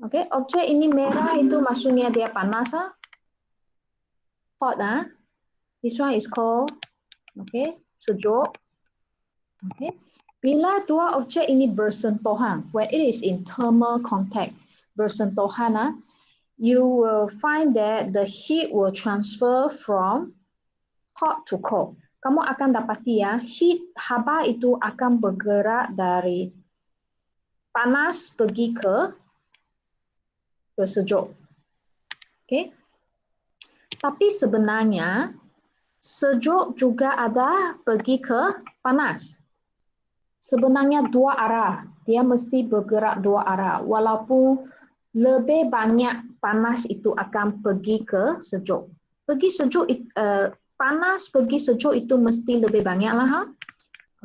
Okey, objek ini merah itu maksudnya dia panas ah. Hot ah. This one is cold. Okey, sejuk. Okey. Bila dua objek ini bersentuhan, when it is in thermal contact, bersentuhan ah, you will find that the heat will transfer from hot to cold. Kamu akan dapati ya, heat haba itu akan bergerak dari panas pergi ke sejuk. Okay? Tapi sebenarnya sejuk juga ada pergi ke panas. Sebenarnya dua arah. Dia mesti bergerak dua arah. Walaupun lebih banyak panas itu akan pergi ke sejuk. Pergi sejuk, panas pergi sejuk itu mesti lebih banyak lah. Ha?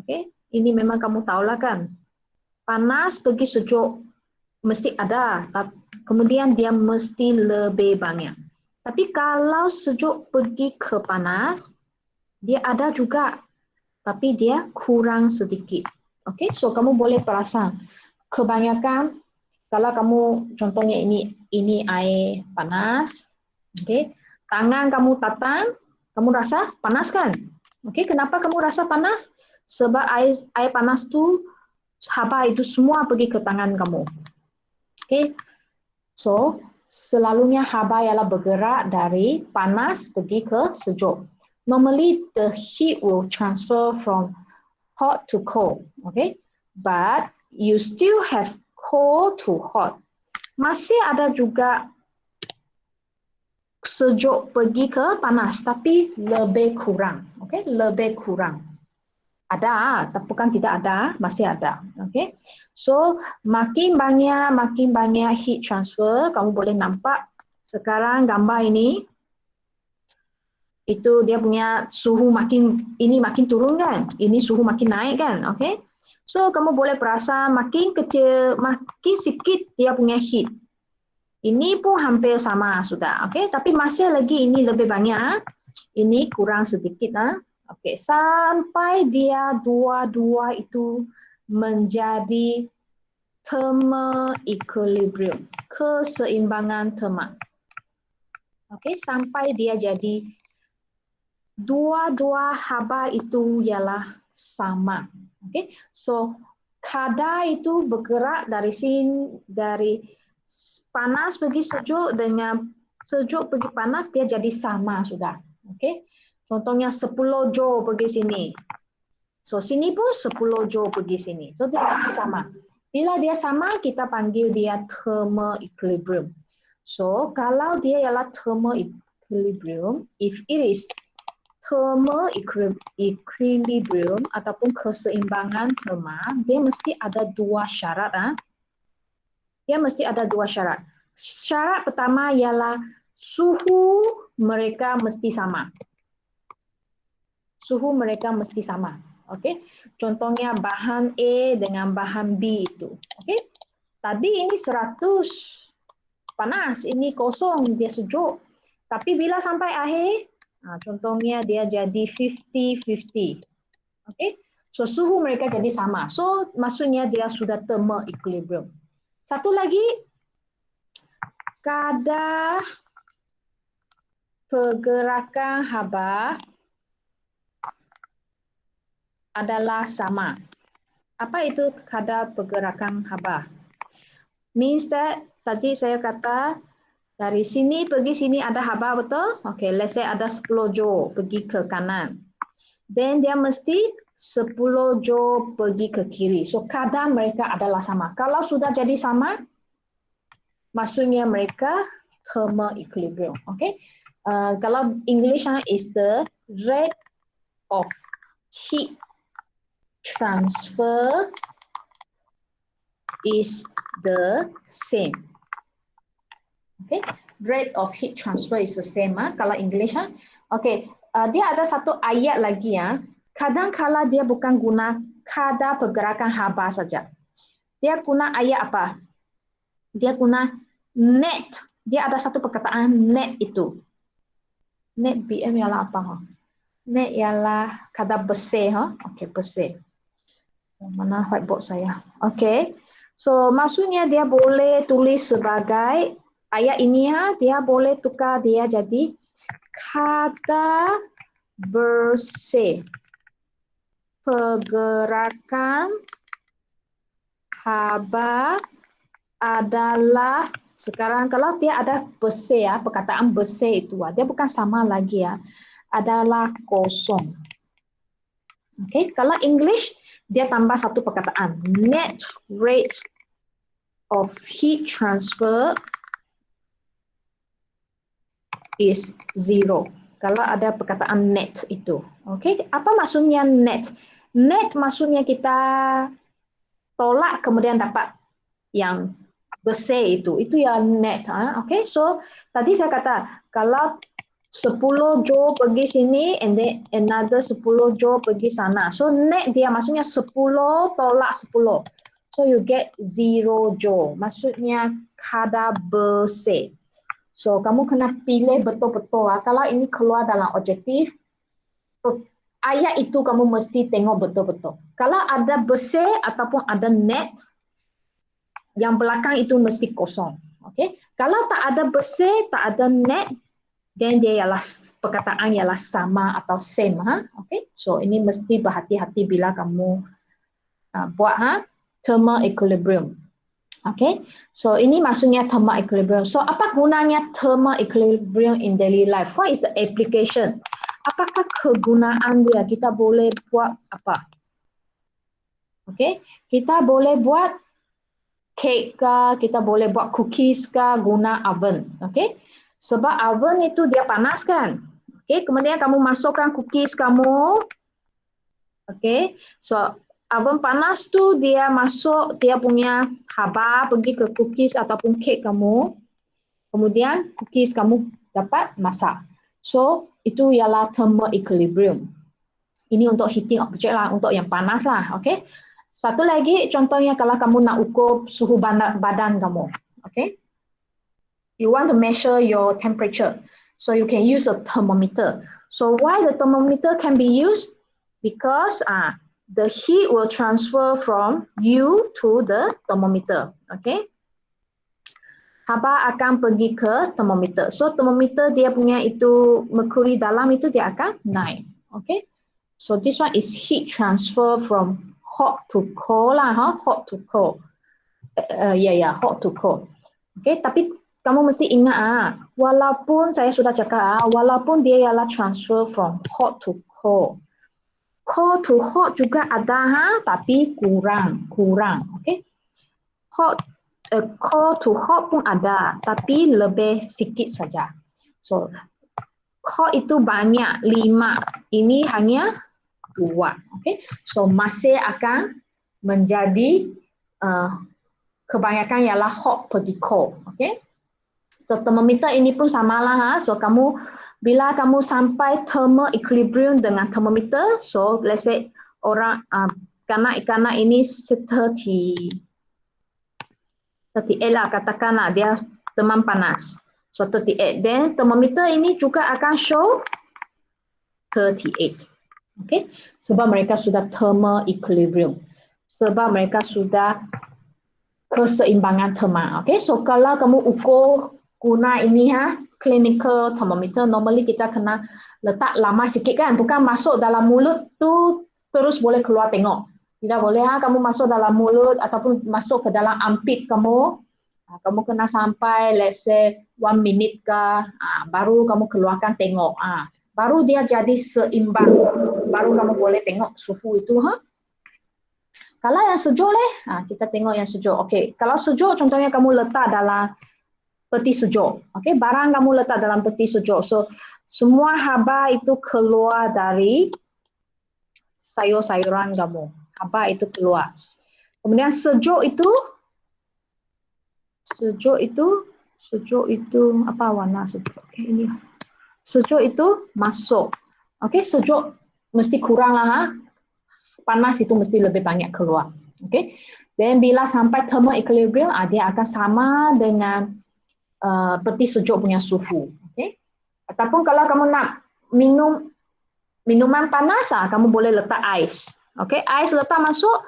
Okay? Ini memang kamu tahulah kan. Panas pergi sejuk mesti ada. Kemudian dia mesti lebih banyak. Tapi kalau sejuk pergi ke panas, dia ada juga. Tapi dia kurang sedikit. Okay, so kamu boleh perasan. Kebanyakan kalau kamu contohnya ini air panas, okay, tangan kamu tatang, kamu rasa panas kan? Okay, kenapa kamu rasa panas? Sebab air panas tu haba itu semua pergi ke tangan kamu. Okay, so selalunya haba ialah bergerak dari panas pergi ke sejuk. Normally the heat will transfer from hot to cold, okay? But you still have cold to hot. Masih ada juga sejuk pergi ke panas, tapi lebih kurang, okay? Lebih kurang. Ada, tapi bukan tidak ada, masih ada, okay? So makin banyak heat transfer, kamu boleh nampak sekarang gambar ini. Itu dia punya suhu makin turun kan, ini suhu makin naik kan, okay? So kamu boleh perasan makin kecil, makin sikit dia punya heat. Ini pun hampir sama sudah, okay? Tapi masih lagi ini lebih banyak, ini kurang sedikit ah, okay? Sampai dia dua-dua itu menjadi thermal equilibrium, keseimbangan terma, okay? Sampai dia jadi dua-dua haba itu ialah sama. Okay? So kadar itu bergerak dari panas pergi sejuk dengan sejuk pergi panas, dia jadi sama sudah. Okay? Contohnya 10 joule pergi sini. So sini pun 10 joule pergi sini. So dia masih sama. Bila dia sama, kita panggil dia thermal equilibrium. So kalau dia ialah thermal equilibrium, if it is thermal equilibrium ataupun keseimbangan terma, dia mesti ada dua syarat. Dia mesti ada dua syarat. Syarat pertama ialah suhu mereka mesti sama. Suhu mereka mesti sama. Okay? Contohnya bahan A dengan bahan B itu. Okay? Tadi ini 100 panas, ini kosong, dia sejuk. Tapi bila sampai akhir, contohnya dia jadi 50-50. Okay? So suhu mereka jadi sama. So maksudnya dia sudah thermal equilibrium. Satu lagi, kadar pergerakan haba adalah sama. Apa itu kadar pergerakan haba? Means that tadi saya kata dari sini pergi sini ada haba, betul? Okay, let's say ada 10 joule pergi ke kanan. Then dia mesti 10 joule pergi ke kiri. So kadar mereka adalah sama. Kalau sudah jadi sama, maksudnya mereka thermal equilibrium. Okay? Kalau English is the rate of heat transfer is the same. Okay? Rate of heat transfer is the same. Kalau English. Okay. Dia ada satu ayat lagi ya. Kadang-kala dia bukan guna kadar pergerakan haba saja. Dia guna ayat apa? Dia guna net. Dia ada satu perkataan net itu. Net BM ialah apa? Net ialah kadar bersih. Okay, bersih. Mana whiteboard saya? Okay. So maksudnya dia boleh tulis sebagai ayat ini ya, dia boleh tukar dia jadi kata bersih. Pergerakan haba adalah, sekarang kalau dia ada bersih ya, perkataan bersih itu dia bukan sama lagi ya, adalah kosong. Okay, kalau English dia tambah satu perkataan, net rate of heat transfer is 0. Kalau ada perkataan net itu. Okay, apa maksudnya net? Net maksudnya kita tolak kemudian dapat yang bersih itu ya net. Okay, so tadi saya kata kalau 10 joule pergi sini and then another 10 joule pergi sana. So net dia maksudnya 10 tolak 10. So you get 0 joule. Maksudnya kadar bersih. So kamu kena pilih betul-betul. Kalau ini keluar dalam objektif, ayat itu kamu mesti tengok betul-betul. Kalau ada bersih ataupun ada net, yang belakang itu mesti kosong. Okay? Kalau tak ada bersih, tak ada net, then dia ialah perkataan ialah sama atau same. Okay? So ini mesti berhati-hati bila kamu buat thermal equilibrium. Okay? So ini maksudnya thermal equilibrium. So apa gunanya thermal equilibrium in daily life? What is the application? Apakah kegunaan dia? Kita boleh buat apa? Okay? Kita boleh buat cake ke, kita boleh buat cookies ke guna oven. Okay? Sebab oven itu dia panas kan. Okay? Kemudian kamu masukkan cookies kamu. Okay? So oven panas tu dia masuk dia punya haba pergi ke cookies ataupun cake kamu. Kemudian cookies kamu dapat masak. So itu ialah thermal equilibrium. Ini untuk heating object lah, untuk yang panas lah. Okay? Satu lagi contohnya kalau kamu nak ukur suhu badan kamu. Okay? You want to measure your temperature. So you can use a thermometer. So why the thermometer can be used? Because the heat will transfer from you to the thermometer. Okay? Haba akan pergi ke thermometer. So thermometer dia punya itu merkuri dalam itu dia akan naik. Okay? So this one is heat transfer from hot to cold lah, hot to cold. Hot to cold. Okay, tapi kamu mesti ingat walaupun saya sudah cakap walaupun dia ialah transfer from hot to cold. Cold to hot juga ada tapi kurang. Okay? Cold to hot pun ada tapi lebih sikit saja. So cold itu banyak 5, ini hanya 2. Okay? So masih akan menjadi kebanyakan ialah hot pergi cold. Okay? So thermometer ini pun samalah. So kamu bila kamu sampai thermal equilibrium dengan thermometer, so let's say orang kanak-kanak ini 38 lah katakanlah dia teman panas. So 38. Then thermometer ini juga akan show 38. Okay? Sebab mereka sudah thermal equilibrium. Sebab mereka sudah keseimbangan thermal. Okay? So kalau kamu ukur guna ini clinical thermometer, normally kita kena letak lama sikit kan, bukan masuk dalam mulut tu terus boleh keluar tengok. Tidak boleh kamu masuk dalam mulut ataupun masuk ke dalam armpit kamu. Kamu kena sampai let's say 1 minute ke, baru kamu keluarkan tengok. Baru dia jadi seimbang. Baru kamu boleh tengok suhu itu. Kalau yang sejuk kita tengok yang sejuk. Okay. Kalau sejuk contohnya kamu letak dalam peti sejuk. Okay. Barang kamu letak dalam peti sejuk. So semua haba itu keluar dari sayur-sayuran kamu. Haba itu keluar. Kemudian sejuk itu apa warna sejuk? Okay, ini. Sejuk itu masuk. Okay, sejuk mesti kurang lah. Panas itu mesti lebih banyak keluar. Okay. Dan bila sampai thermal equilibrium, dia akan sama dengan peti sejuk punya suhu. Okay. Ataupun kalau kamu nak minum minuman panas, kamu boleh letak ais. Okay, ais letak masuk,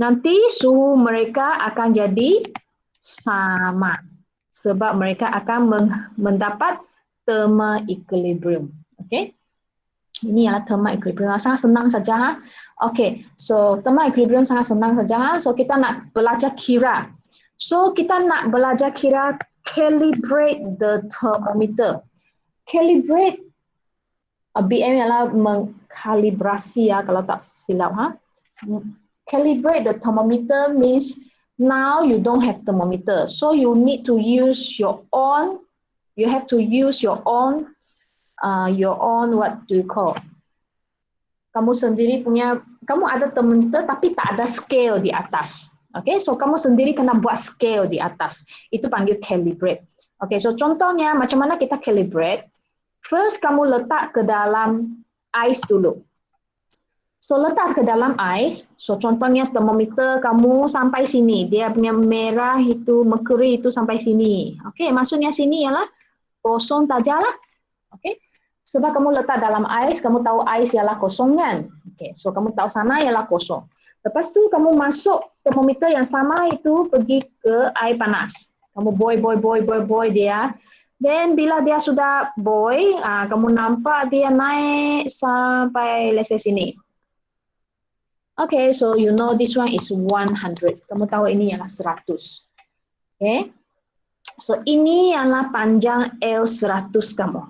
nanti suhu mereka akan jadi sama. Sebab mereka akan mendapat thermal equilibrium. Okay? Ini adalah thermal equilibrium. Sangat senang saja. Ha? Okay, so thermal equilibrium sangat senang saja. Ha? So kita nak belajar kira. So kita nak belajar kira calibrate the thermometer. Calibrate BM ialah mengkalibrasi ya kalau tak silap. Ha? Calibrate the thermometer means now you don't have thermometer. So you need to use your own, you have to use your own what do you call? Kamu sendiri punya, kamu ada thermometer tapi tak ada scale di atas. Okay, so kamu sendiri kena buat scale di atas. Itu panggil calibrate. Okay, so contohnya macam mana kita calibrate? First kamu letak ke dalam ais dulu. So letak ke dalam ais, so contohnya termometer kamu sampai sini, dia punya merah itu, merkuri itu sampai sini. Okay, maksudnya sini ialah kosong sajalah. Okay, sebab kamu letak dalam ais, kamu tahu ais ialah kosong kan? Okay, so kamu tahu sana ialah kosong. Lepas tu kamu masuk termometer yang sama itu pergi ke air panas. Kamu boil dia. Then bila dia sudah boil, kamu nampak dia naik sampai leses sini. Okay, so you know this one is 100. Kamu tahu ini ialah 100. Okay. So ini ialah panjang L100 kamu.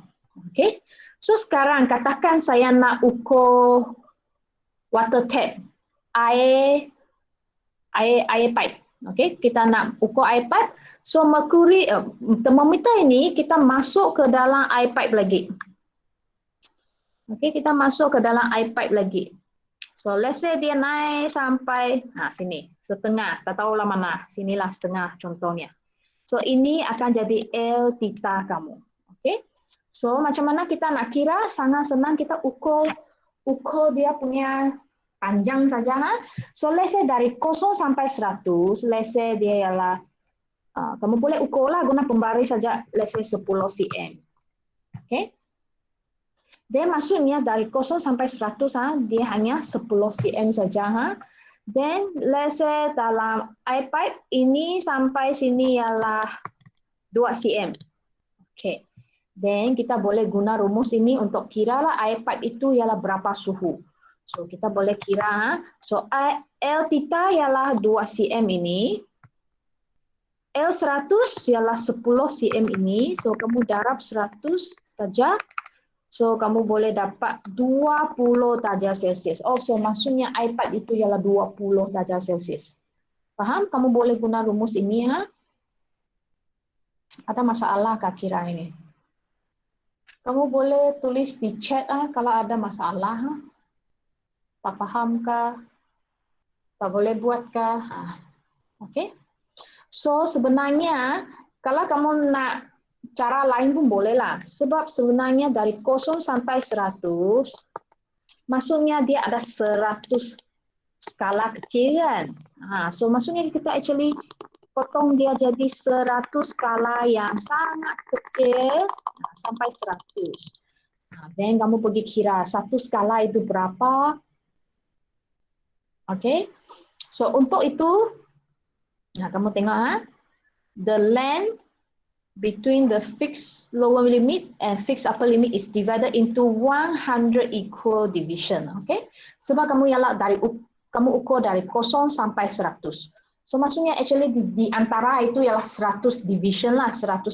Okay. So sekarang katakan saya nak ukur water tap. Air pipe. Okay, kita nak ukur air pipe. So merkuri termometer ini kita masuk ke dalam air pipe lagi. Okay, kita masuk ke dalam air pipe lagi. So let's say dia naik sampai sini, setengah, tak tahulah mana, sinilah setengah contohnya. So ini akan jadi L theta kamu. Okay? So macam mana kita nak kira? Sangat senang, kita ukur dia punya panjang saja. So let's say dari 0 sampai 100, let's say dia ialah, kamu boleh ukurlah guna pembaris saja, let's say 10 cm. Okay? Dia maksudnya dari 0 sampai 100 dia hanya 10 cm saja. Then let's say dalam air pipe ini sampai sini ialah 2 cm. Okay. Then kita boleh guna rumus ini untuk kira lah air pipe itu ialah berapa suhu. So kita boleh kira. So L theta ialah 2 cm ini. L100 ialah 10 cm ini. So kamu darab 100 saja. So, kamu boleh dapat 20 darjah Celsius. Oh, so maksudnya iPad itu ialah 20 darjah Celsius. Faham? Kamu boleh guna rumus ini, ha? Ada masalah kah kira ini? Kamu boleh tulis di chat kalau ada masalah. Tak faham kah? Tak boleh buat kah? Okay. So, sebenarnya kalau kamu nak cara lain pun bolehlah. Sebab sebenarnya dari 0 sampai 100, maksudnya dia ada 100 skala kecil kan. So maksudnya kita actually potong dia jadi 100 skala yang sangat kecil sampai 100. Then kamu pergi kira satu skala itu berapa. Okay. So untuk itu, kamu tengok the length between the fixed lower limit and fixed upper limit is divided into 100 equal division. Okay? Sebab kamu ialah kamu ukur dari 0 sampai 100. So maksudnya actually di antara itu ialah 100 division lah, 100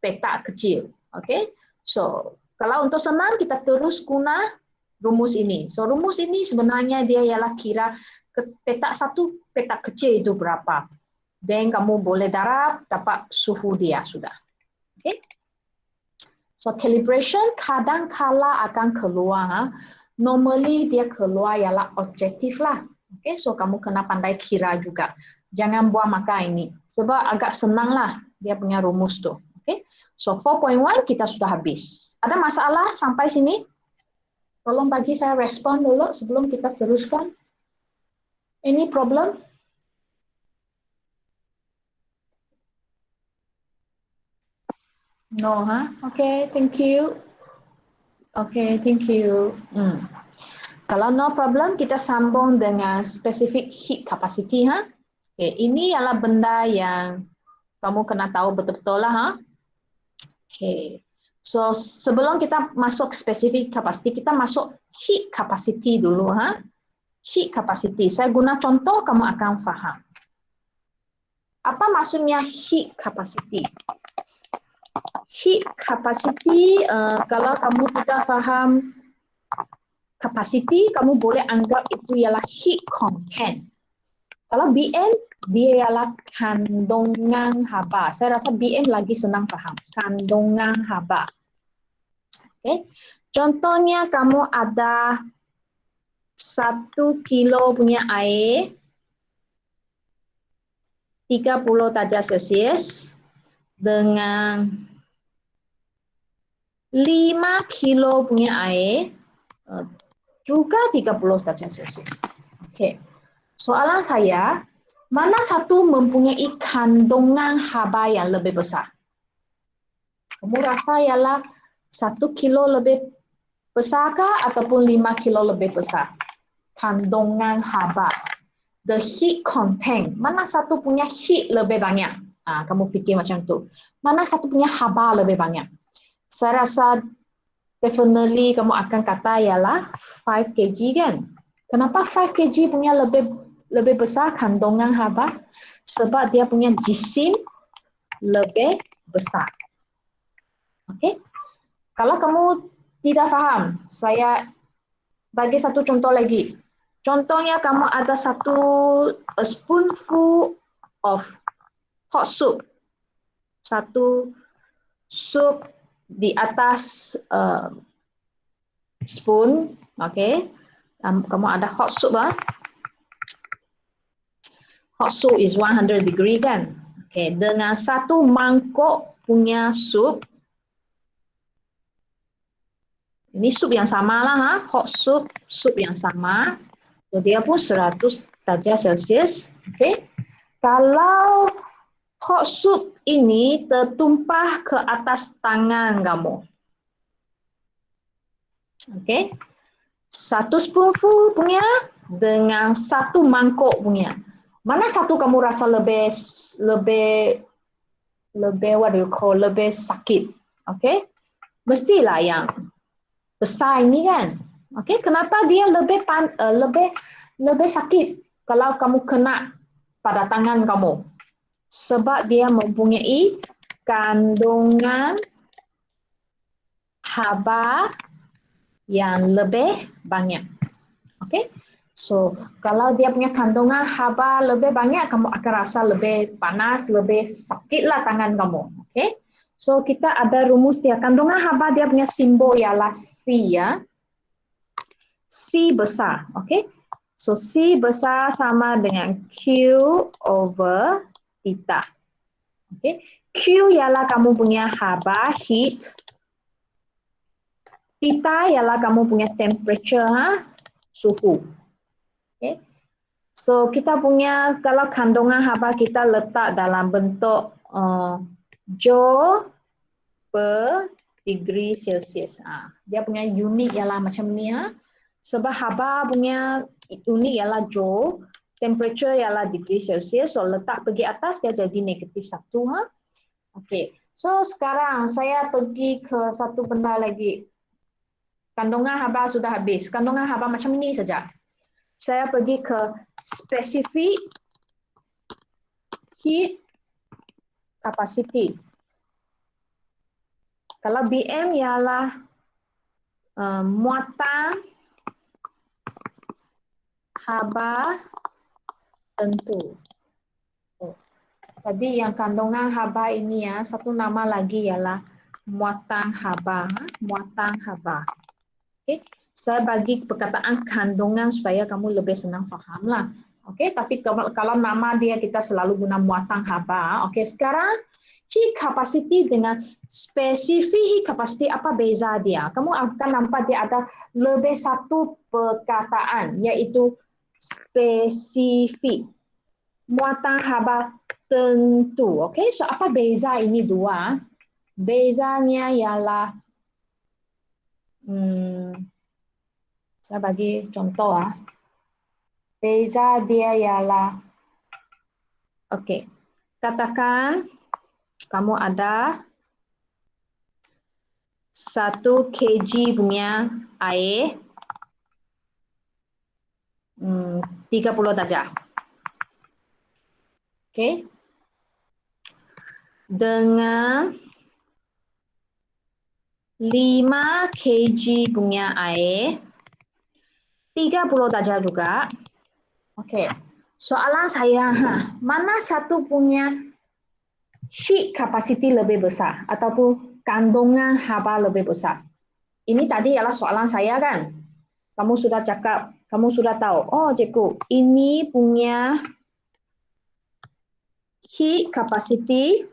petak kecil. Okay? So kalau untuk senang kita terus guna rumus ini. So rumus ini sebenarnya dia ialah kira petak satu petak kecil itu berapa. Then kamu boleh darab, dapat suhu dia sudah. Okay? So calibration kadang-kala akan keluar. Normally dia keluar ialah objektif lah. Okay? So kamu kena pandai kira juga. Jangan buang maka ini. Sebab agak senang lah dia punya rumus tu. Okay? So 4.1 kita sudah habis. Ada masalah sampai sini? Tolong bagi saya respon dulu sebelum kita teruskan. Any problem? No, Okay, thank you. Okay, thank you. Kalau no problem, kita sambung dengan specific heat capacity. Okay, ini adalah benda yang kamu kena tahu betul-betul lah. Okay. So, sebelum kita masuk specific capacity, kita masuk heat capacity dulu. Heat capacity. Saya guna contoh, kamu akan faham. Apa maksudnya heat capacity? Heat capacity, kalau kamu tidak faham capacity, kamu boleh anggap itu ialah heat content. Kalau BM, dia ialah kandungan haba. Saya rasa BM lagi senang faham. Kandungan haba. Okay. Contohnya kamu ada 1 kilo punya air, 30 darjah Celsius, dengan 5 kilo punya air, juga 30 darjah Celsius. Okay. Soalan saya, mana satu mempunyai kandungan haba yang lebih besar? Kamu rasa ialah 1 kilo lebih besarkah ataupun 5 kilo lebih besar? Kandungan haba. The heat content. Mana satu punya heat lebih banyak? Kamu fikir macam tu. Mana satu punya haba lebih banyak? Saya rasa definitely kamu akan kata ialah 5 kg kan? Kenapa 5 kg punya lebih besar kandungan haba? Sebab dia punya jisim lebih besar. Okey? Kalau kamu tidak faham, saya bagi satu contoh lagi. Contohnya kamu ada a spoonful of hot soup. Satu sup di atas spoon, okey? Kamu ada hot soup Hot soup is 100 degree kan? Okay, dengan satu mangkuk punya sup. Ini sup yang sama lah, hot soup, sup yang sama. So, dia pun 100 darjah Celsius. Okay. Kalau hot soup ini tertumpah ke atas tangan kamu. Okay. Satu spoonful punya dengan satu mangkuk punya. Mana satu kamu rasa lebih what do you call, lebih sakit? Okay? Mestilah yang besar ini kan? Okay? Kenapa dia lebih sakit kalau kamu kena pada tangan kamu? Sebab dia mempunyai kandungan haba yang lebih banyak. Okay? So, kalau dia punya kandungan haba lebih banyak, kamu akan rasa lebih panas, lebih sakitlah tangan kamu. Okay? So, kita ada rumus dia. Kandungan haba dia punya simbol ialah C ya. C besar. Okay? So, C besar sama dengan Q over theta. Okay? Q ialah kamu punya haba, heat. Theta ialah kamu punya temperature, suhu. Okay. So kita punya, kalau kandungan haba kita letak dalam bentuk joule per degree Celsius. Dia punya unit ialah macam ni. Sebab haba punya unit ialah joule, temperature ialah degree Celsius. So letak pergi atas dia jadi -1. Okay. So sekarang saya pergi ke satu benda lagi. Kandungan haba sudah habis. Kandungan haba macam ni saja. Saya pergi ke specific heat capacity. Kalau BM ialah muatan haba tentu. Tadi yang kandungan haba ini ya, satu nama lagi ialah muatan haba. Muatan haba. Okay. Saya bagi perkataan kandungan supaya kamu lebih senang faham lah. Okey, tapi kalau nama dia kita selalu guna muatan haba. Okey, sekarang heat capacity dengan specific heat capacity, apa beza dia? Kamu akan nampak dia ada lebih satu perkataan iaitu spesifik. Muatan haba tentu. Okey, so apa beza ini dua? Bezanya ialah Saya bagi contoh ah. Beza dia ialah, okey, katakan kamu ada 1 kg punya air 30 darjah. Okey. Dengan 5 kg punya air 30 darjah juga. Okey. Soalan saya, mana satu punya heat capacity lebih besar ataupun kandungan haba lebih besar? Ini tadi ialah soalan saya kan. Kamu sudah cakap, kamu sudah tahu. Oh, cikgu, ini punya heat capacity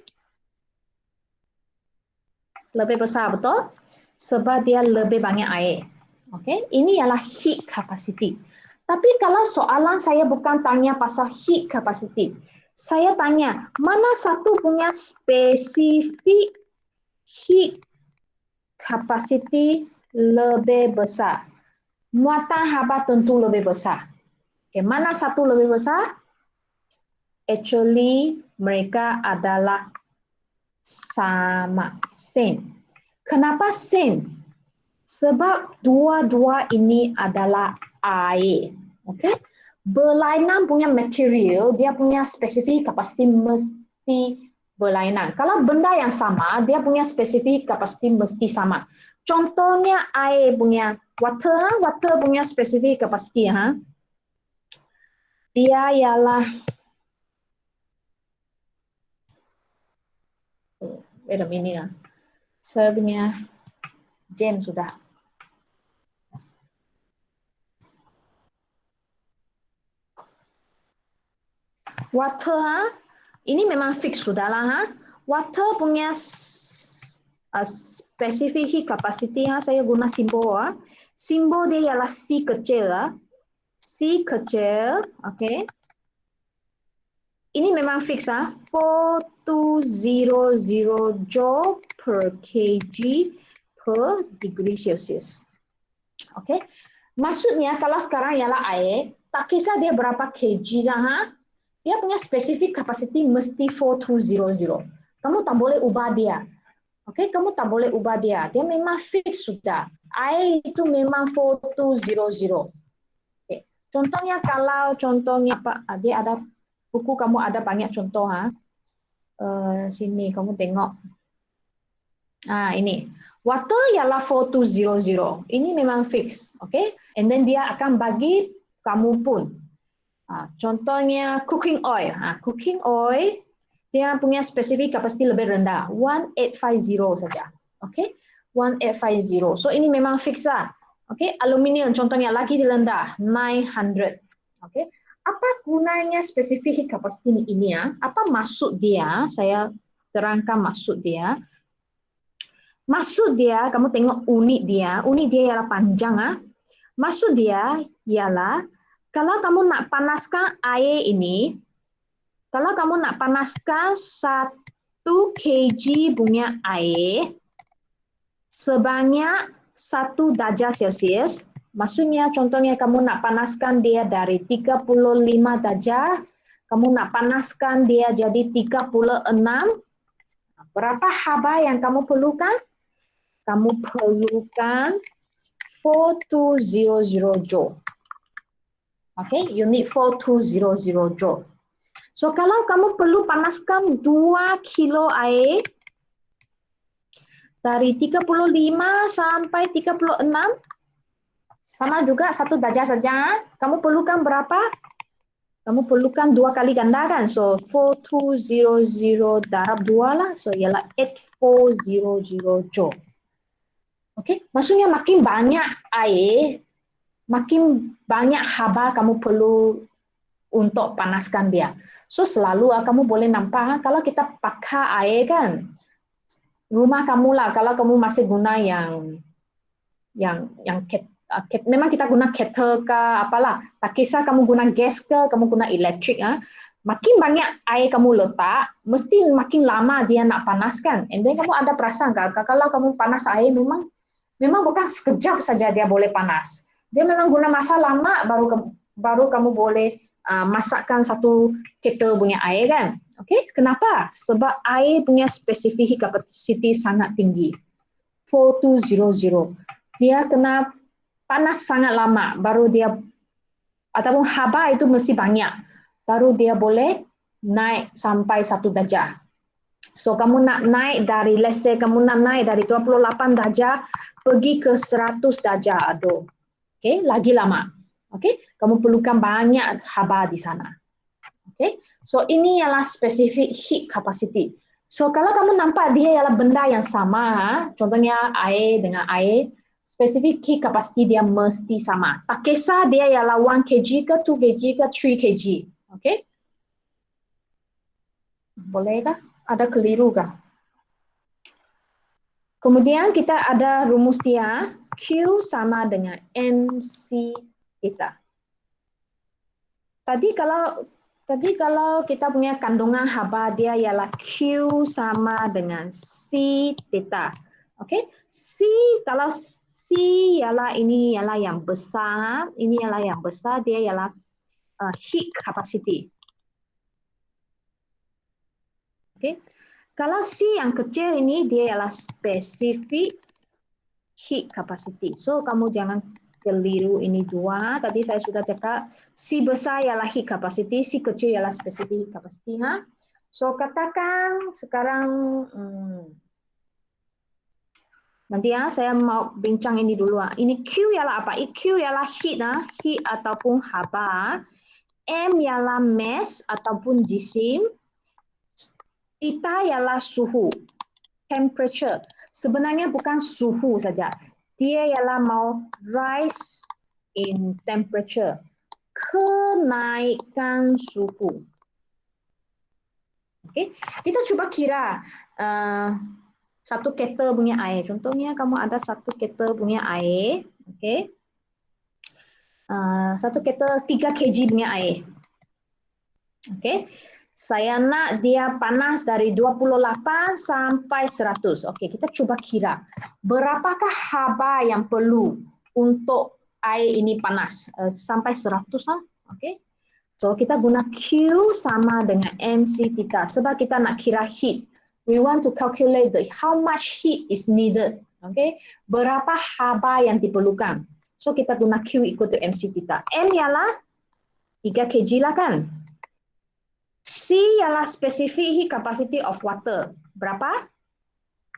lebih besar, betul? Sebab dia lebih banyak air. Okey, ini ialah heat capacity. Tapi kalau soalan saya bukan tanya pasal heat capacity, saya tanya mana satu punya spesifik heat capacity lebih besar. Muatan haba tentu lebih besar. Okay, mana satu lebih besar? Actually, mereka adalah sama, same. Kenapa same? Sebab dua-dua ini adalah air. Okay? Berlainan punya material, dia punya spesifik kapasiti mesti berlainan. Kalau benda yang sama, dia punya spesifik kapasiti mesti sama. Contohnya air punya water, water punya spesifik kapasiti, dia ialah, wait a minute, saya punya jam sudah. Water, ini memang fix sudah lah. Water punya spesifik kapasiti, saya guna simbol. Simbol dia ialah C kecil. C kecil, okay. Ini memang fix 4200 joule per kg per degree Celsius. Okay. Maksudnya kalau sekarang ialah air, tak kisah dia berapa kg lah, dia punya spesifik kapasiti mesti 4200. Kamu tak boleh ubah dia. Okey, kamu tak boleh ubah dia. Dia memang fix sudah. Air itu memang 4200. Okay. Contohnya kalau contohnya apa? Dia ada buku, kamu ada banyak contoh sini kamu tengok. Ini. Water ialah 4200. Ini memang fix, okey? And then dia akan bagi kamu pun. Contohnya cooking oil. Cooking oil dia punya spesifik kapasiti lebih rendah, 1850 saja. Okey? 1850. So ini memang fix lah. Okey, aluminium contohnya lagi rendah, 900. Okey? Apa gunanya spesifik kapasiti ini ya? Apa maksud dia? Saya terangkan maksud dia. Maksud dia, kamu tengok unit dia ialah panjang. Maksud dia ialah kalau kamu nak panaskan air ini, kalau kamu nak panaskan 1 kg punya air sebanyak 1 darjah Celsius, maksudnya contohnya kamu nak panaskan dia dari 35 darjah, kamu nak panaskan dia jadi 36, berapa haba yang kamu perlukan? Kamu perlukan 4200 joule. Okay, you need 4200 joule. So kalau kamu perlu panaskan 2 kilo air dari 35 sampai 36, sama juga 1 darjah saja. Kamu perlukan berapa? Kamu perlukan 2 kali ganda kan? So 4200 darab 2 lah. So ialah 8400 joule. Okay, maksudnya makin banyak air, makin banyak haba kamu perlu untuk panaskan dia. So selalu kamu boleh nampak kalau kita pakai air kan, rumah kamu lah, kalau kamu masih guna yang memang kita guna kettle ke apalah, tak kisah kamu guna gas ke, kamu guna elektrik, makin banyak air kamu letak, mesti makin lama dia nak panaskan. And then kamu ada perasaan kalau kamu panas air memang bukan sekejap saja dia boleh panas. Dia memang guna masa lama baru kamu boleh masakkan satu ketel punya air kan. Okey, kenapa? Sebab air punya spesifik kapasiti sangat tinggi. 4200. Dia kena panas sangat lama baru dia, ataupun haba itu mesti banyak baru dia boleh naik sampai 1 darjah. So kamu nak naik dari, let's say kamu nak naik dari 28 darjah pergi ke 100 darjah, aduh. Okay, lagi lama. Okay, kamu perlukan banyak haba di sana. Okay, so ini ialah spesifik heat capacity. So kalau kamu nampak dia ialah benda yang sama, contohnya air dengan air, spesifik heat capacity dia mesti sama. Tak kisah dia ialah 1 kg ke 2 kg ke 3 kg. Okay, bolehkah? Ada keliru kah? Kemudian kita ada rumus dia, Q sama dengan MC kita. Tadi kalau kita punya kandungan haba dia ialah Q sama dengan C theta. Okey? Kalau C ialah ini ialah yang besar, ini ialah yang besar, dia ialah heat capacity. Okey? Kalau C yang kecil ini dia ialah specific heat capacity. So kamu jangan keliru ini dua. Tadi saya sudah cakap C besar ialah heat capacity, C kecil ialah specific heat capacity. Ha? So katakan sekarang nanti saya mau bincang ini dulu. Ini Q ialah apa? Q ialah heat, heat ataupun haba. M ialah mass ataupun jisim. Theta ialah suhu, temperature. Sebenarnya bukan suhu saja. Dia ialah mau rise in temperature. Kenaikan suhu. Okay. Kita cuba kira satu ketel punya air. Contohnya kamu ada satu ketel punya air. Okay. Satu ketel 3 kg punya air. Okay. Saya nak dia panas dari 28 sampai 100. Okey, kita cuba kira. Berapakah haba yang perlu untuk air ini panas? Sampai 100 lah. Okey. So kita guna Q sama dengan MC theta sebab kita nak kira heat. We want to calculate how much heat is needed. Okey. Berapa haba yang diperlukan. So kita guna Q equal to MC theta. M ialah 3 kg lah kan? C ialah specific heat capacity of water. Berapa?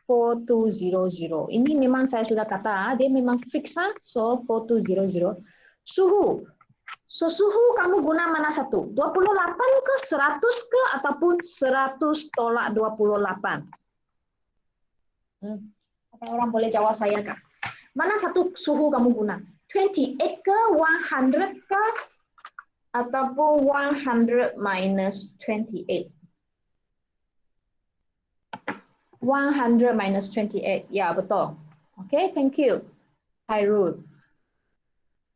4200. Ini memang saya sudah kata, dia memang fix. So 4200. Suhu. So suhu kamu guna mana satu? 28 ke 100 ke ataupun 100 tolak 28? Apa orang boleh jawab saya kah? Mana satu suhu kamu guna? 28 ke 100 ke? Ataupun 100 minus 28. 100 minus 28. Ya, betul. Okay, thank you. Hairul.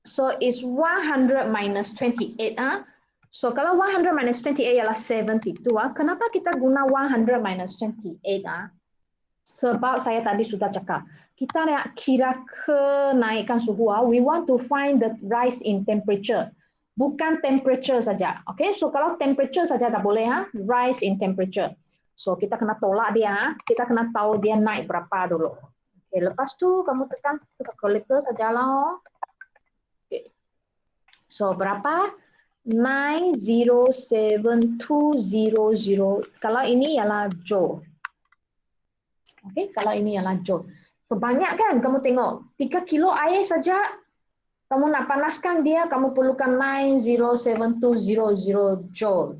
So, it's 100 minus 28. So, kalau 100 minus 28 ialah 72. Kenapa kita guna 100 minus 28? Sebab saya tadi sudah cakap. Kita nak kira kenaikan suhu. We want to find the rise in temperature. Bukan temperature saja. Okay, so kalau temperature saja tak boleh, rise in temperature. So kita kena tolak dia, kita kena tahu dia naik berapa dulu. Okay, lepas tu kamu tekan calculator sajalah. Okay. So berapa? 907200. Kalau ini ialah joule. Okay, kalau ini ialah joule. So banyak kan kamu tengok, 3 kilo air saja. Kamu nak panaskan dia, kamu perlukan 907200 joule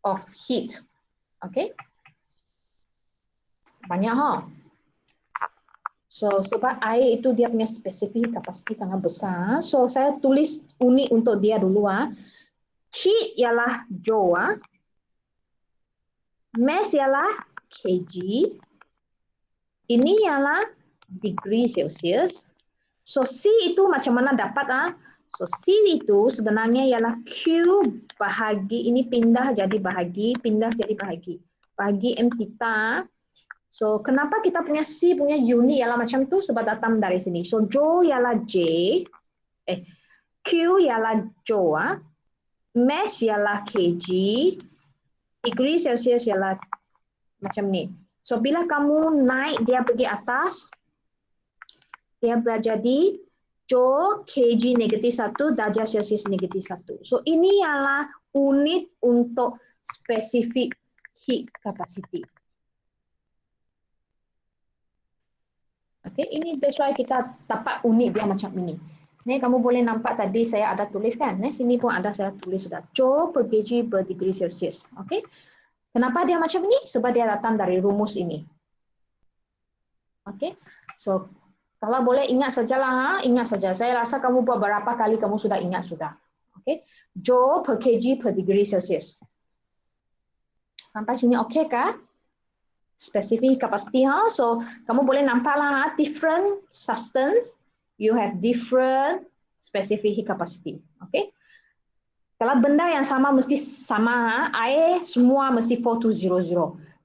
of heat. Okay? Banyak, So, sebab air itu dia punya spesifik kapasiti sangat besar. So, saya tulis unit untuk dia dulu. Heat ialah joule. Mass ialah kg. Ini ialah degree Celsius. So, C itu macam mana dapat? So, C itu sebenarnya ialah Q bahagi, ini pindah jadi bahagi, pindah jadi bahagi. Bahagi M theta. So, kenapa kita punya C punya unit ialah macam tu? Sebab datang dari sini. So, Joule ialah J, Q ialah Joule, mass ialah kg, degree Celsius ialah macam ni. So, bila kamu naik dia pergi atas, dia jadi Joule kg -1, darjah Celsius -1. So, ini ialah unit untuk spesifik heat capacity. Okay, ini that's why kita dapat unit dia macam ini. Ni kamu boleh nampak tadi saya ada tuliskan. Sini pun ada saya tulis sudah. Joule per kg per degree Celsius. Okay. Kenapa dia macam ini? Sebab dia datang dari rumus ini. Okay. So, kalau boleh ingat sajalah, ingat saja. Saya rasa kamu buat berapa kali kamu sudah ingat sudah. Okay. Joule per kg per degree Celsius. Sampai sini okay kah? Specific capacity. So, kamu boleh nampaklah different substance, you have different specific heat capacity. Okay. Kalau benda yang sama mesti sama, air semua mesti 4200.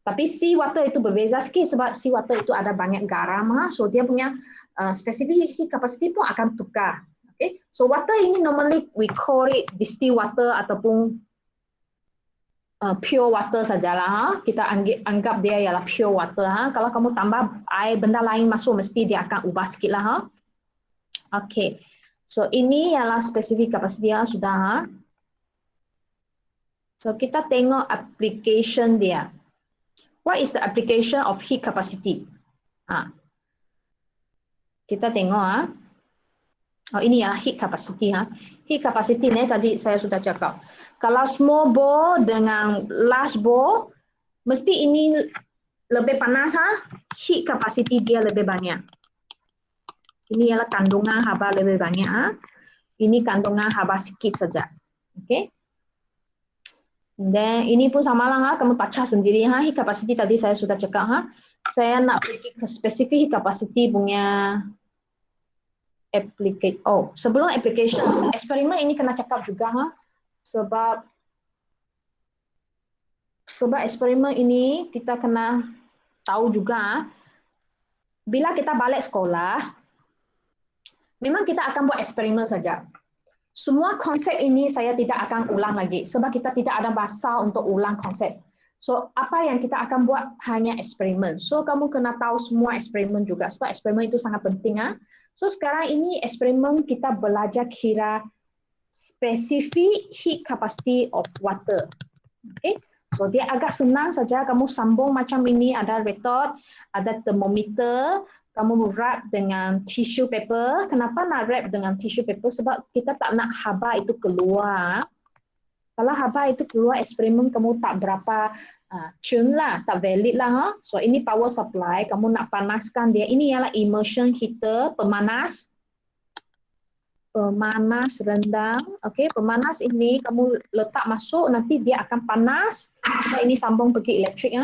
Tapi sea water itu berbeza sikit sebab sea water itu ada banyak garam. So, dia punya specific heat capacity pun akan tukar. Okay. So, water ini normally we call it distilled water ataupun pure water sajalah. Kita anggap dia ialah pure water. Kalau kamu tambah air benda lain masuk mesti dia akan ubah sikit lah. Okay. So ini ialah spesifik kapasiti sudah. So kita tengok application dia. What is the application of heat capacity? Kita tengok. Oh, ini ialah heat capacity. Heat capacity ni tadi saya sudah cakap. Kalau small bore dengan large bore, mesti ini lebih panas. Heat capacity dia lebih banyak. Ini ialah kandungan haba lebih banyak. Ini kandungan haba sikit saja. Okay. Dan ini pun sama lah. Kamu baca sendiri. Heat capacity tadi saya sudah cakap. Saya nak pergi ke spesifik heat capacity punya sebelum application, eksperimen ini kena cakap juga sebab eksperimen ini kita kena tahu juga bila kita balik sekolah memang kita akan buat eksperimen saja. Semua konsep ini saya tidak akan ulang lagi sebab kita tidak ada masa untuk ulang konsep. So apa yang kita akan buat hanya eksperimen. So kamu kena tahu semua eksperimen juga sebab eksperimen itu sangat penting. So sekarang ini eksperimen kita belajar kira specific heat capacity of water. Okay. So dia agak senang saja, kamu sambung macam ini, ada retort, ada thermometer, kamu wrap dengan tissue paper. Kenapa nak wrap dengan tissue paper? Sebab kita tak nak haba itu keluar. Kalau haba itu keluar, eksperimen kamu tak berapa cun lah, tak valid lah. So ini power supply, kamu nak panaskan dia. Ini ialah immersion heater, pemanas rendang. Okay, pemanas ini kamu letak masuk, nanti dia akan panas. Sebab ini sambung pergi elektrik.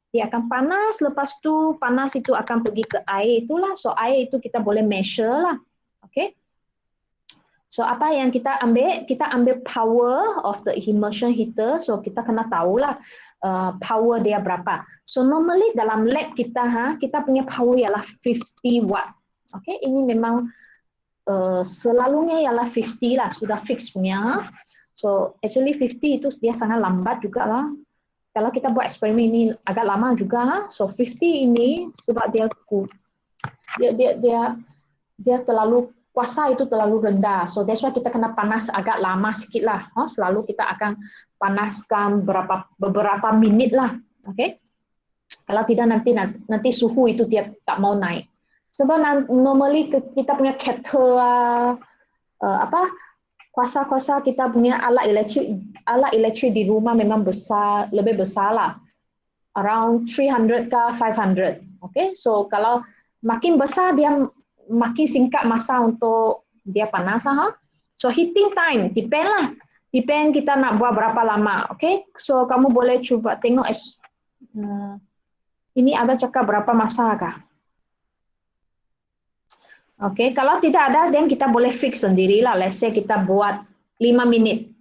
Dia akan panas, lepas tu panas itu akan pergi ke air itulah. So air itu kita boleh measure lah. Okay. So apa yang kita ambil? Kita ambil power of the immersion heater. So kita kena tahulah power dia berapa. So normally dalam lab kita kita punya power ialah 50 watt. Okay, ini memang selalunya ialah 50 lah, sudah fix punya. So actually 50 itu dia sangat lambat juga lah. Kalau kita buat eksperimen ini agak lama juga. So 50 ini sebab dia terlalu kuasa itu terlalu rendah. So that's why kita kena panas agak lama sikit lah. Selalu kita akan panaskan beberapa minit lah. Okay? Kalau tidak nanti suhu itu dia tak mau naik. Sebab normally kita punya kettle kuasa-kuasa kita punya alat elektrik di rumah memang besar, lebih besar lah. Around 300 ke 500. Okay? So kalau makin besar dia makin singkat masa untuk dia panas. So heating time depend lah. Depend kita nak buat berapa lama. Okay? So kamu boleh cuba tengok ini ada cakap berapa masa kah? Okay, kalau tidak ada, then kita boleh fix sendirilah. Let's say kita buat 5 minit.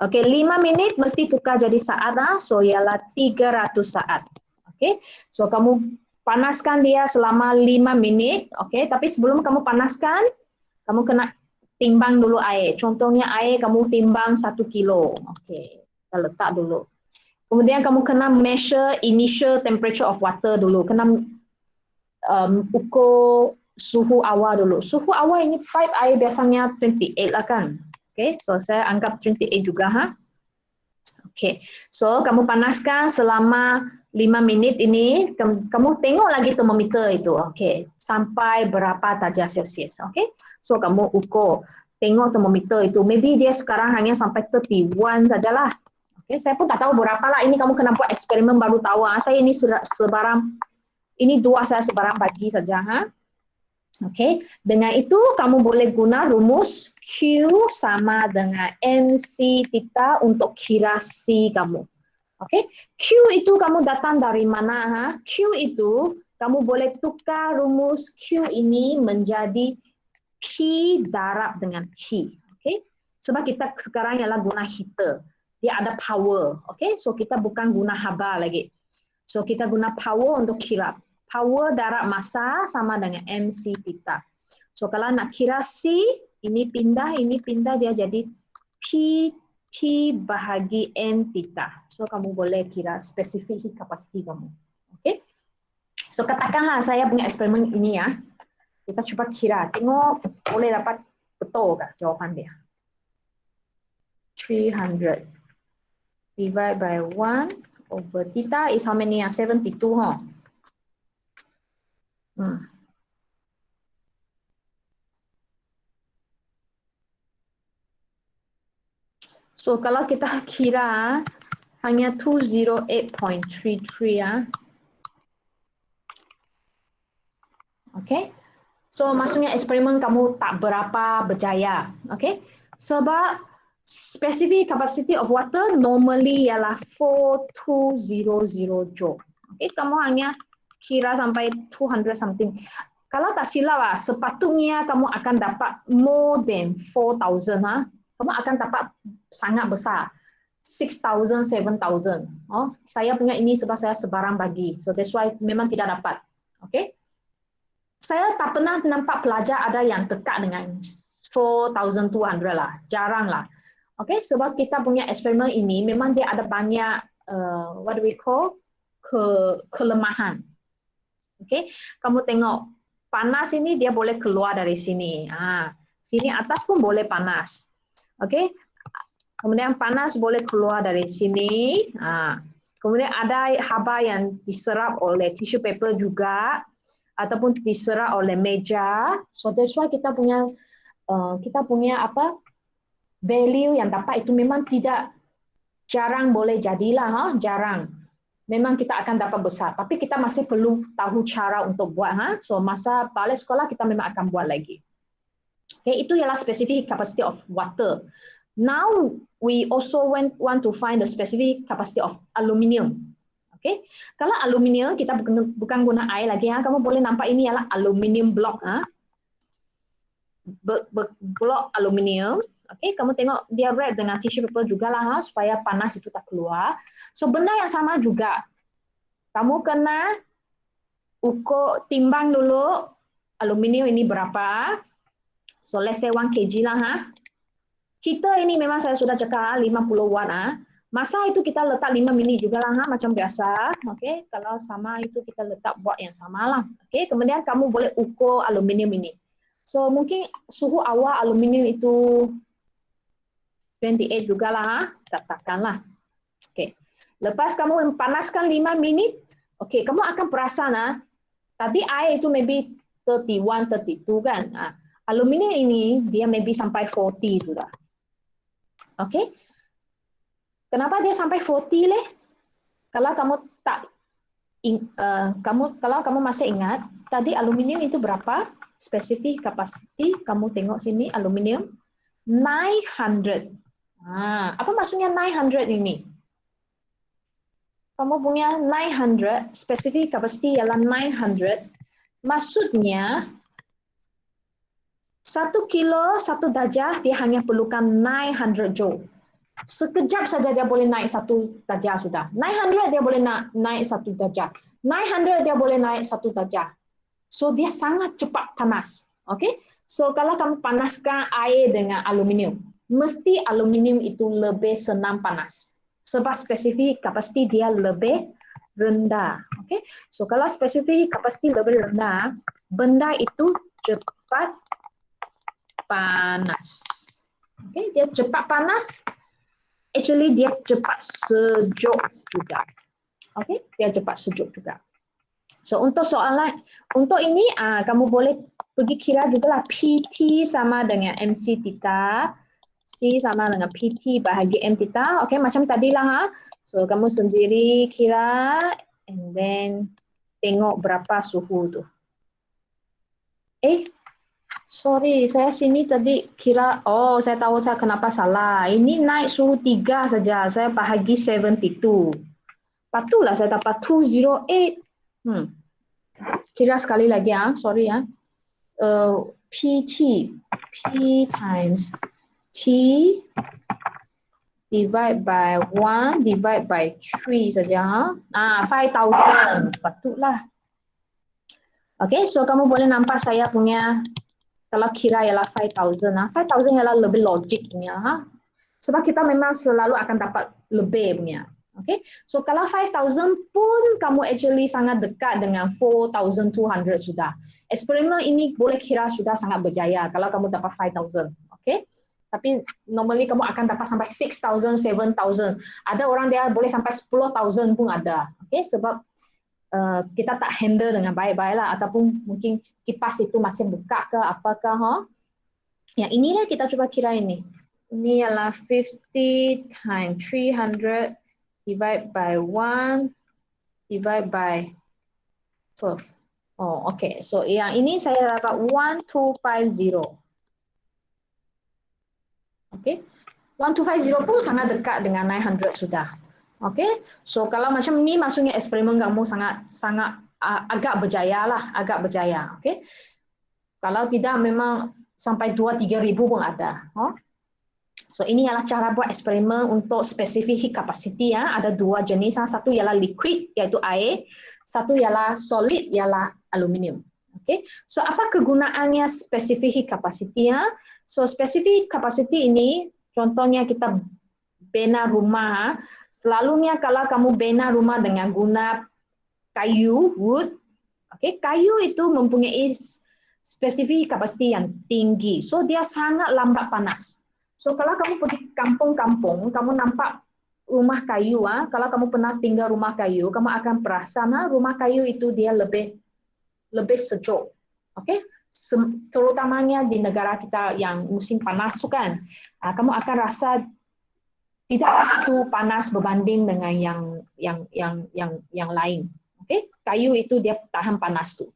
Okay, 5 minit mesti tukar jadi saat. So ialah 300 saat. Okay, so kamu panaskan dia selama 5 minit. Okey, tapi sebelum kamu panaskan, kamu kena timbang dulu air. Contohnya air kamu timbang 1 kilo. Okey, kita letak dulu. Kemudian kamu kena measure initial temperature of water dulu. Kena ukur suhu awal dulu. Suhu awal ini pipe air biasanya 28 lah kan. Okay, so saya anggap 28 juga ha. Okay, so kamu panaskan selama 5 minit ini, kamu tengok lagi termometer itu. Okay, sampai berapa darjah Celsius. Okay, so kamu ukur, tengok termometer itu. Maybe dia sekarang hanya sampai 31 sajalah. Okay, saya pun tak tahu berapa lah. Ini kamu kena buat eksperimen baru tahu. Saya ini sebarang, ini dua saya sebarang bagi saja ha. Okey, dengan itu kamu boleh guna rumus Q sama dengan MC theta untuk kira C kamu. Okey, Q itu kamu datang dari mana ha? Q itu kamu boleh tukar rumus Q ini menjadi P darab dengan T. Okey, sebab kita sekarang ialah guna heater. Dia ada power. Okey, so kita bukan guna haba lagi. So kita guna power untuk kira. Power darab massa sama dengan MC theta. So kalau nak kira C, ini pindah dia jadi PT bahagi N theta. So kamu boleh kira spesifik heat capacity kamu. Okay? So katakanlah saya punya eksperimen ini ya. Kita cuba kira, tengok boleh dapat betul tak jawapan dia. 300 divide by 1 over theta is how many? 72 huh? So kalau kita kira hanya 208.33 ya. Okay. So maksudnya eksperimen kamu tak berapa berjaya. Okay. Sebab specific capacity of water normally ialah 4200 joule. Okay. Kamu hanya kira sampai 200 something. Kalau tak silap lah, sepatutnya kamu akan dapat more than 4,000 ha. Kamu akan dapat sangat besar. 6,000, 7,000. Oh, saya punya ini sebab saya sebarang bagi. So that's why memang tidak dapat. Okay. Saya tak pernah nampak pelajar ada yang dekat dengan 4,200 lah. Jarang lah. Okay, sebab kita punya eksperimen ini memang dia ada banyak what do we call kelemahan. Okay, kamu tengok panas ini dia boleh keluar dari sini. Sini atas pun boleh panas. Okay, kemudian panas boleh keluar dari sini. Kemudian ada haba yang diserap oleh tissue paper juga, ataupun diserap oleh meja. So that's why kita punya apa value yang dapat itu memang tidak jarang boleh jadilah jarang. Memang kita akan dapat besar, tapi kita masih perlu tahu cara untuk buat So masa balik sekolah kita memang akan buat lagi. Okay, itu ialah specific capacity of water. Now we also want to find the specific capacity of aluminium. Okay, kalau aluminium kita bukan guna air lagi kamu boleh nampak ini ialah aluminium block blok aluminium. Okay, kamu tengok dia wrap dengan tissue paper jugalah supaya panas itu tak keluar. So benda yang sama juga. Kamu kena ukur timbang dulu aluminium ini berapa. So let's say 1 kg lah Kita ini memang saya sudah cakap 50 watt Masa itu kita letak 5 minit jugalah macam biasa. Okay, kalau sama itu kita letak buat yang samalah. Okay, kemudian kamu boleh ukur aluminium ini. So mungkin suhu awal aluminium itu 28 jugalah katakanlah. Okay. Lepas kamu panaskan 5 minit, okay, kamu akan perasan tadi air itu maybe 31, 32 kan. Aluminium ini dia maybe sampai 40 sudah. Okay. Kenapa dia sampai 40 leh? Kalau kamu kalau kamu masih ingat, tadi aluminium itu berapa? Spesifik capacity, kamu tengok sini aluminium 900. Apa maksudnya 900 ini? Kamu punya 900, spesifik capacity ialah 900. Maksudnya 1 kilo 1 darjah dia hanya perlukan 900 joule. Sekejap saja dia boleh naik 1 darjah sudah. 900 dia boleh naik 1 darjah. 900 dia boleh naik 1 darjah. So dia sangat cepat panas. Okay? So kalau kamu panaskan air dengan aluminium, mesti aluminium itu lebih senang panas. Sebab spesifik kapasiti dia lebih rendah. Okay? So kalau spesifik kapasiti lebih rendah, benda itu cepat panas. Okay? Dia cepat panas, actually dia cepat sejuk juga. Okay? Dia cepat sejuk juga. So untuk soalan, untuk ini kamu boleh pergi kira juga lah PT sama dengan MC theta, C sama dengan PT bahagi M theta. Okay, macam tadilah ha. So kamu sendiri kira and then tengok berapa suhu tu. Sorry, saya sini tadi kira, oh saya tahu saya kenapa salah. Ini naik suhu 3 saja, saya bahagi 72. Patutlah saya dapat 208. Kira sekali lagi ya, sorry ya. PT, P times T divide by 1 divide by 3 saja. 5,000. Patutlah. Okay, so kamu boleh nampak saya punya, kalau kira ialah 5,000. 5,000 ialah lebih logik punya. Sebab kita memang selalu akan dapat lebih punya. Okay, so kalau 5,000 pun kamu actually sangat dekat dengan 4,200 sudah. Eksperimen ini boleh kira sudah sangat berjaya kalau kamu dapat 5,000. Okay, tapi normally kamu akan dapat sampai 6,000, 7,000. Ada orang dia boleh sampai 10,000 pun ada. Okay, sebab kita tak handle dengan baik-baik lah, ataupun mungkin kipas itu masih buka ke apakah. Yang inilah kita coba kira ini. Ini ialah 50 times 300 divide by 1 divide by 12. Oh, okay. So yang ini saya dapat 1250. Okay. 1250 pun sangat dekat dengan 900 sudah. Okay. So kalau macam ni maksudnya eksperimen kamu sangat agak berjaya lah, agak berjaya. Okay. Kalau tidak memang sampai 2-3 ribu pun ada. So ini adalah cara buat eksperimen untuk spesifik heat capacity ya. Ada dua jenis. Satu ialah liquid iaitu air, satu ialah solid ialah aluminium. Okay. So apa kegunaannya spesifik heat capacity ya? So spesifik heat capacity ini contohnya kita bina rumah. Selalunya kalau kamu bina rumah dengan guna kayu, wood, okay, kayu itu mempunyai spesifik kapasiti yang tinggi. So dia sangat lambat panas. So kalau kamu pergi kampung-kampung, kamu nampak rumah kayu, kalau kamu pernah tinggal rumah kayu, kamu akan perasan rumah kayu itu dia lebih sejuk. Okay? Terutamanya di negara kita yang musim panas kan, kamu akan rasa tidak begitu panas berbanding dengan yang lain. Okay? Kayu itu dia tahan panas tu.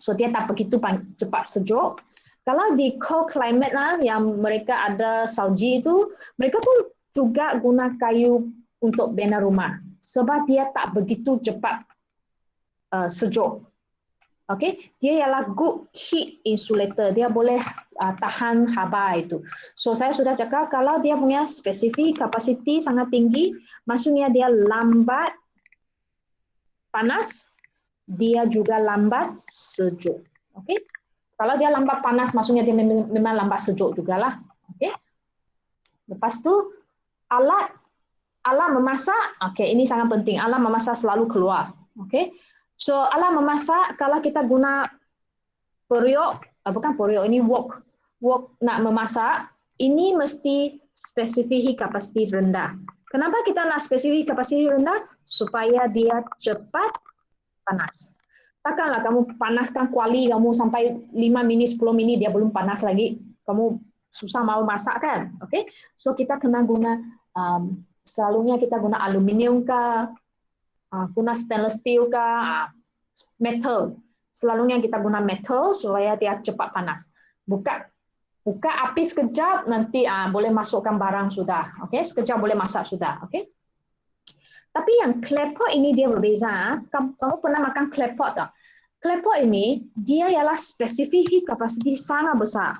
So dia tak begitu cepat sejuk. Kalau di cold climate lah, yang mereka ada salji itu, mereka pun juga guna kayu untuk bina rumah. Sebab dia tak begitu cepat sejuk. Okay? Dia ialah good heat insulator. Dia boleh tahan haba itu. So saya sudah cakap kalau dia punya spesifik kapasiti sangat tinggi, maksudnya dia lambat panas, dia juga lambat sejuk. Okay? Kalau dia lambat panas, maksudnya dia memang lambat sejuk jugalah. Okay? Lepas tu alat memasak. Okay, ini sangat penting. Alat memasak selalu keluar. Okay? So alat memasak kalau kita guna periuk, bukan periuk, ini wok nak memasak, ini mesti spesifik kapasiti rendah. Kenapa kita nak spesifik kapasiti rendah? Supaya dia cepat panas. Takkanlah kamu panaskan kuali kamu sampai 5 minit, 10 minit dia belum panas lagi. Kamu susah mau masak kan? Okay? So kita kena guna, selalunya kita guna aluminium ke, guna stainless steel ke, metal. Selalunya kita guna metal supaya dia cepat panas. Buka api sekejap, nanti boleh masukkan barang sudah. Okay? Sekejap boleh masak sudah. Okay? Tapi yang clay pot ini dia berbeza. Kamu pernah makan clay pot tak? Clay pot ini dia ialah spesifik kapasiti sangat besar.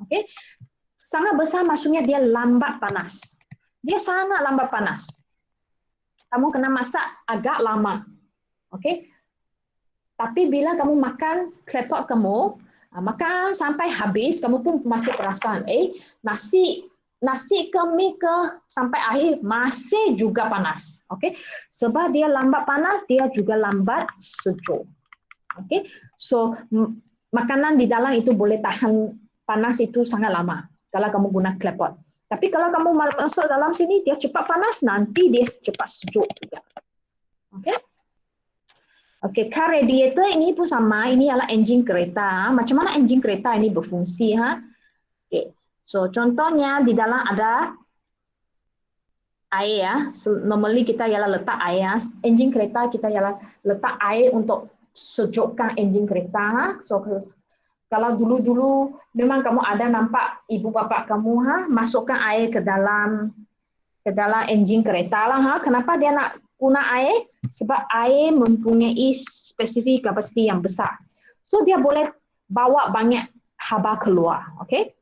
Okay? Sangat besar maksudnya dia lambat panas. Dia sangat lambat panas. Kamu kena masak agak lama. Okey. Tapi bila kamu makan klepot kamu, makan sampai habis, kamu pun masih perasan, nasi ke mie ke sampai akhir masih juga panas. Okey. Sebab dia lambat panas, dia juga lambat sejuk. Okey. So makanan di dalam itu boleh tahan panas itu sangat lama kalau kamu guna klepot. Tapi kalau kamu masuk dalam sini, dia cepat panas, nanti dia cepat sejuk juga. Okey. Okey, car radiator ini pun sama, ini adalah enjin kereta. Macam mana enjin kereta ini berfungsi? Okey. So, contohnya di dalam ada air ya. So, normally kita ialah letak air. Enjin kereta kita ialah letak air untuk sejukkan enjin kereta. So, kalau dulu-dulu memang kamu ada nampak ibu bapa kamu masukkan air ke dalam enjin kereta lah. Kenapa dia nak guna air? Sebab air mempunyai spesifik kapasiti yang besar. So dia boleh bawa banyak haba keluar. Okay?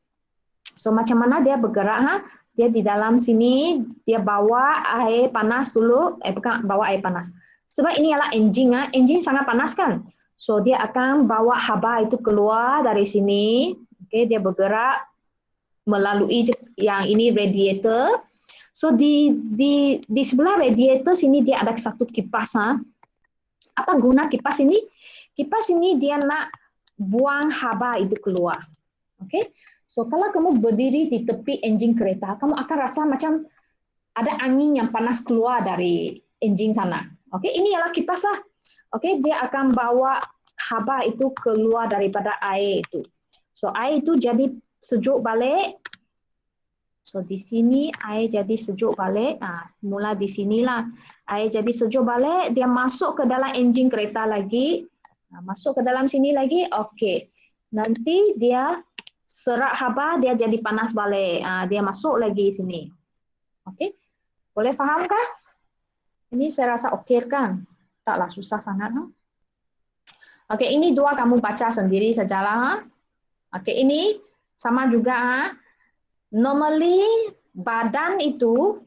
So macam mana dia bergerak? Dia di dalam sini dia bawa air panas dulu. Bukan bawa air panas. Sebab ini adalah enjin. Enjin sangat panas kan? So dia akan bawa haba itu keluar dari sini. Okay, dia bergerak melalui yang ini radiator. So di sebelah radiator sini dia ada satu kipas. Apa guna kipas ini? Kipas ini dia nak buang haba itu keluar. Okay? So kalau kamu berdiri di tepi enjin kereta, kamu akan rasa macam ada angin yang panas keluar dari enjin sana. Okay? Ini adalah kipas lah. Okay, dia akan bawa haba itu keluar daripada air itu. So air itu jadi sejuk balik. So di sini air jadi sejuk balik. Mula di sinilah air jadi sejuk balik. Dia masuk ke dalam enjin kereta lagi. Masuk ke dalam sini lagi. Okey. Nanti dia serap haba, dia jadi panas balik. Dia masuk lagi sini. Okey. Boleh faham kah? Ini saya rasa okey kan? Taklah susah sangat. Okey, ini dua kamu baca sendiri sajalah. Okey, ini sama juga. Normally badan itu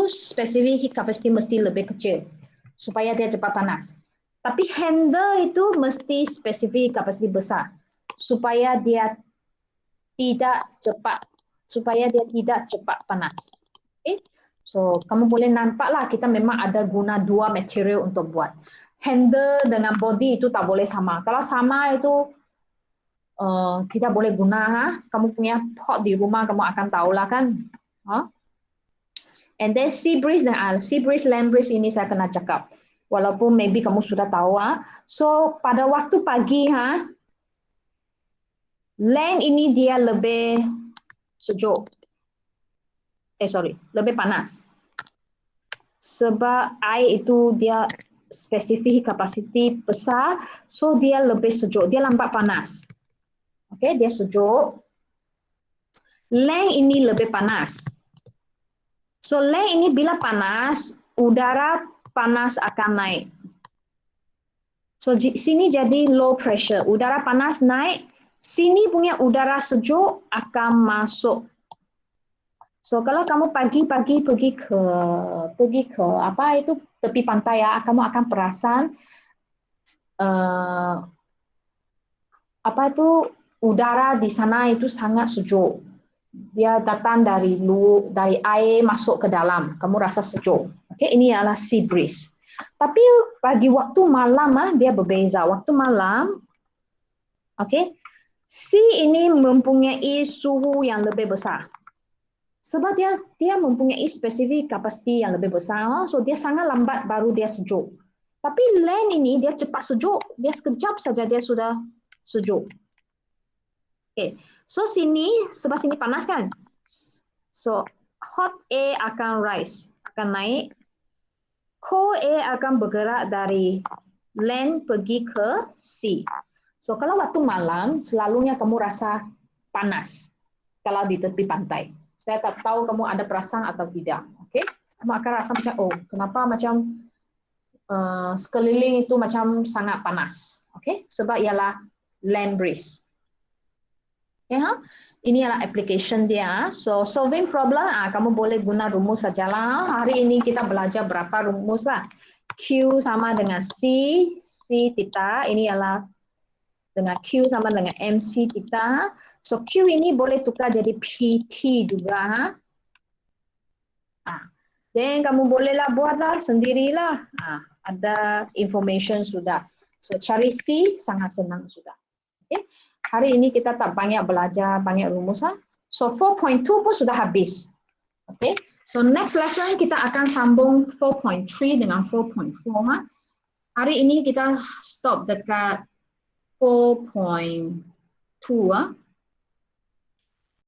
spesifik kapasiti mesti lebih kecil supaya dia cepat panas. Tapi handle itu mesti spesifik kapasiti besar supaya dia tidak cepat panas. Okay? So kamu boleh nampaklah kita memang ada guna dua material untuk buat. Handle dengan body itu tak boleh sama. Kalau sama itu tidak boleh guna. Kamu punya pot di rumah kamu akan tahulah kan. And then sea breeze dan land breeze ini saya kena cakap. Walaupun maybe kamu sudah tahu. So pada waktu pagi land ini dia lebih sejuk. Lebih panas. Sebab air itu dia spesifik kapasiti besar, so dia lebih sejuk, dia lambat panas. Okey, dia sejuk. Land ini lebih panas. So land ini bila panas, udara panas akan naik. So sini jadi low pressure, udara panas naik, sini punya udara sejuk akan masuk. So kalau kamu pagi-pagi pergi ke apa itu tepi pantai kamu akan perasan apa itu udara di sana itu sangat sejuk. Dia datang dari air masuk ke dalam, kamu rasa sejuk. Okay, ini adalah sea breeze. Tapi bagi waktu malam dia berbeza. Waktu malam, okay, sea ini mempunyai suhu yang lebih besar. Sebab dia mempunyai spesifik kapasiti yang lebih besar, so dia sangat lambat baru dia sejuk. Tapi land ini dia cepat sejuk, dia sekejap saja dia sudah sejuk. Okay, so sebab sini panas kan, so hot air akan rise, akan naik, cold air akan bergerak dari land pergi ke sea. So kalau waktu malam selalunya kamu rasa panas kalau di tepi pantai. Saya tak tahu kamu ada perasaan atau tidak. Okay? Kamu akan rasa macam, kenapa macam sekeliling itu macam sangat panas. Okay? Sebab ialah land breeze. Okay, ini adalah application dia. So solving problem, kamu boleh guna rumus sajalah. Hari ini kita belajar berapa rumus lah. Q sama dengan C theta, ini adalah dengan Q sama dengan MC theta. So Q ini boleh tukar jadi PT juga. Then kamu bolehlah buatlah sendirilah. Ada information sudah. So cari C sangat senang sudah. Okay. Hari ini kita tak banyak belajar banyak rumusan. So 4.2 pun sudah habis. Okay. So next lesson kita akan sambung 4.3 dengan 4.4. Hari ini kita stop dekat 4.2.